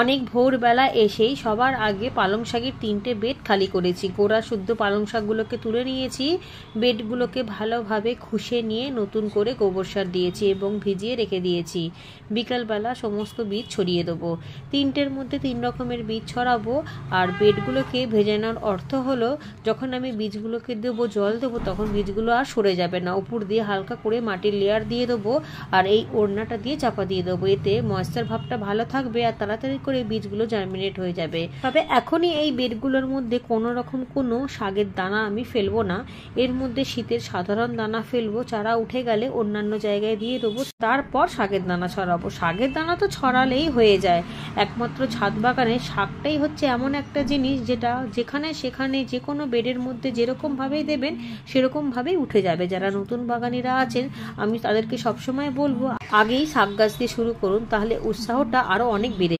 অনেক ভোরবেলা এসেই সবার আগে পালং শাকের 3টে বেড খালি করেছি। গোড়া শুদ্ধ পালং শাকগুলোকে তুলে নিয়েছি, বেডগুলোকে ভালোভাবে খুশে নিয়ে নতুন করে গোবর সার দিয়েছি এবং ভিজিয়ে রেখে দিয়েছি। বিকালবেলা সমস্ত বীজ ছড়িয়ে দেবো। 3টের মধ্যে 3 রকমের বীজ ছড়াবো। আর বেডগুলোকে ভেজানোর অর্থ হলো যখন আমি বীজগুলোকে দেবো, জল দেবো, তখন বীজগুলো আর সরে যাবে না। উপর দিয়ে হালকা করে মাটির লেয়ার দিয়ে দেবো আর এই ওড়নাটা দিয়ে চাপা দিয়ে দেবো। এতে ময়েশ্চার ভাবটা ভালো থাকবে আর তাড়াতাড়ি করে বীজগুলো জার্মিনেট হয়ে যাবে। তবে এখনই এই বেডগুলোর মধ্যে কোনো রকম কোনো শাকের দানা আমি ফেলবো না। এর মধ্যে শীতের সাধারণ দানা ফেলবো, চারা উঠে গেলে অন্যান্য জায়গায় দিয়ে দেবো, তারপর শাকের দানা ছড়াবো। শাকের দানা তো ছড়ালেই হয়ে যায়। একমাত্র ছাদ বাগানে শাকটাই হচ্ছে এমন একটা জিনিস যেটা যেখানে সেখানে যে কোনো বেডের মধ্যে যেরকম ভাবেই দেবেন সেরকম ভাবেই উঠে যাবে। যারা নতুন বাগানিরা আছেন আমি তাদেরকে সবসময় বলবো আগেই শাক গাছ দিয়ে শুরু করুন, তাহলে উৎসাহটা আরো অনেক বেড়ে